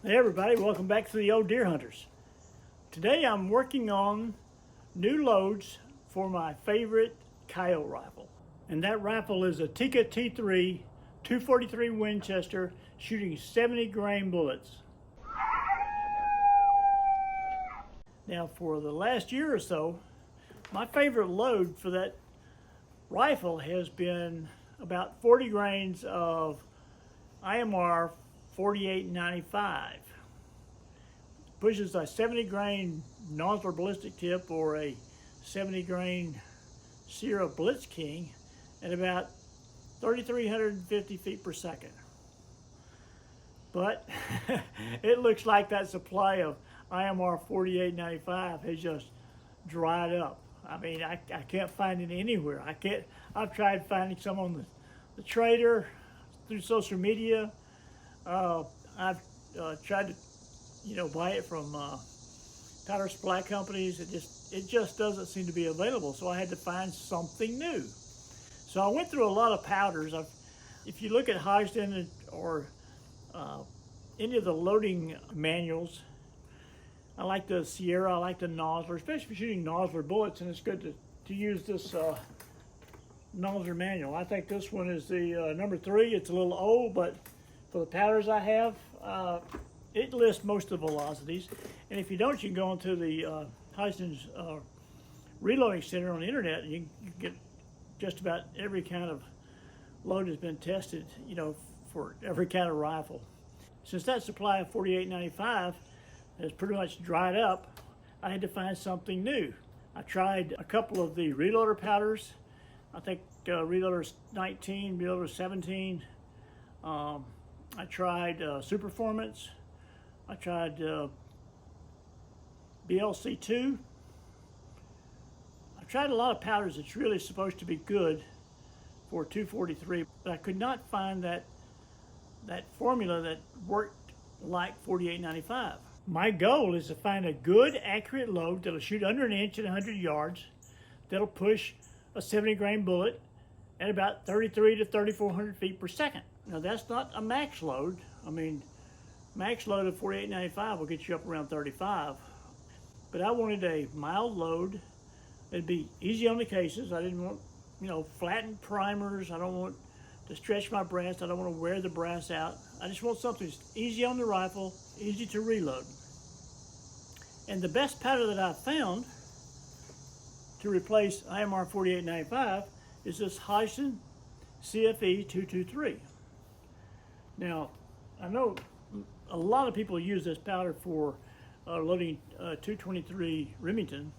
Hey everybody, welcome back to the Old Deer Hunters. Today I'm working on new loads for my favorite coyote rifle. And that rifle is a Tikka T3 243 Winchester shooting 70 grain bullets. Now for the last year or so, my favorite load for that rifle has been about 40 grains of IMR 4895. Pushes a 70 grain nozzler ballistic tip or a 70 grain Sierra Blitz King at about 3,350 feet per second. But it looks like that supply of IMR 4895 has just dried up. I mean, I can't find it anywhere. I've tried finding some on the trader, through social media. I've tried to, buy it from powder supply companies. It just doesn't seem to be available. So I had to find something new. So I went through a lot of powders. If you look at Hodgdon or any of the loading manuals, I like the Sierra, I like the nozzler, especially for shooting nozzler bullets, and it's good to use this nozzler manual. I think this one is the number 3. It's a little old, but for the powders I have, it lists most of the velocities. And if you don't, you can go onto the Hodgdon's reloading center on the internet, and you can get just about every kind of load has been tested, for every kind of rifle. Since that supply of 4895 has pretty much dried up, I had to find something new. I tried a couple of the reloader powders. I think reloader 19, reloader 17. I tried Superformance. I tried BLC2. I've tried a lot of powders that's really supposed to be good for 243, but I could not find that formula that worked like 4895. My goal is to find a good, accurate load that'll shoot under an inch at 100 yards, that'll push a 70 grain bullet at about 33 to 3,400 feet per second. Now that's not a max load. I mean, max load of 4895 will get you up around 35. But I wanted a mild load that'd be easy on the cases. I didn't want, flattened primers. I don't want to stretch my brass. I don't want to wear the brass out. I just want something that's easy on the rifle, easy to reload. And the best powder that I've found to replace IMR 4895 is this Hodgdon CFE 223. Now, I know a lot of people use this powder for loading 223 Remington,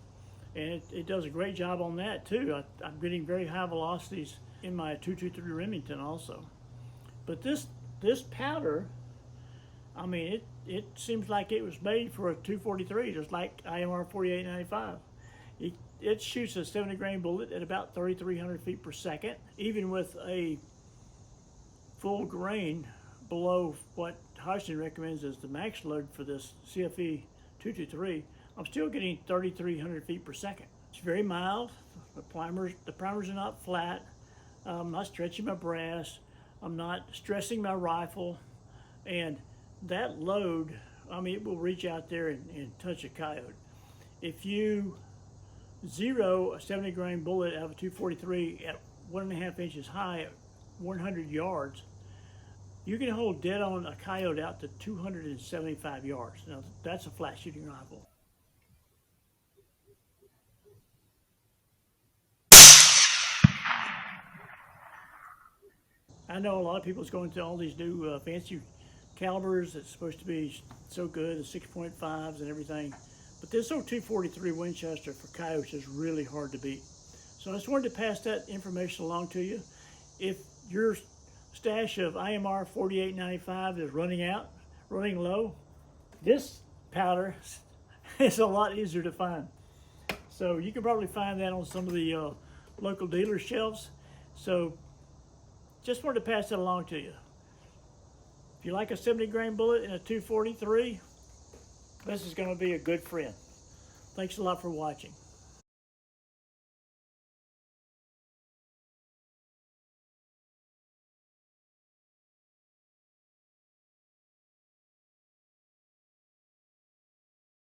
and it does a great job on that too. I'm getting very high velocities in my 223 Remington also. But this powder, I mean, it seems like it was made for a 243, just like IMR 4895. It shoots a 70 grain bullet at about 3,300 feet per second, even with a full grain below what Hodgdon recommends as the max load for this CFE 223. I'm still getting 3,300 feet per second. It's very mild. The primers are not flat. I'm not stretching my brass. I'm not stressing my rifle. And that load, I mean, it will reach out there and touch a coyote. If you zero a 70 grain bullet out of a 243 at 1.5 inches high at 100 yards, you can hold dead on a coyote out to 275 yards. Now, that's a flat shooting rifle. I know a lot of people is going to all these new fancy calibers that's supposed to be so good, the 6.5s and everything. But this old 243 Winchester for coyotes is really hard to beat. So I just wanted to pass that information along to you. If your stash of IMR 4895 is running low, this powder is a lot easier to find. So you can probably find that on some of the local dealer shelves. So just wanted to pass that along to you. If you like a 70 grain bullet in a 243, this is going to be a good friend. Thanks a lot for watching.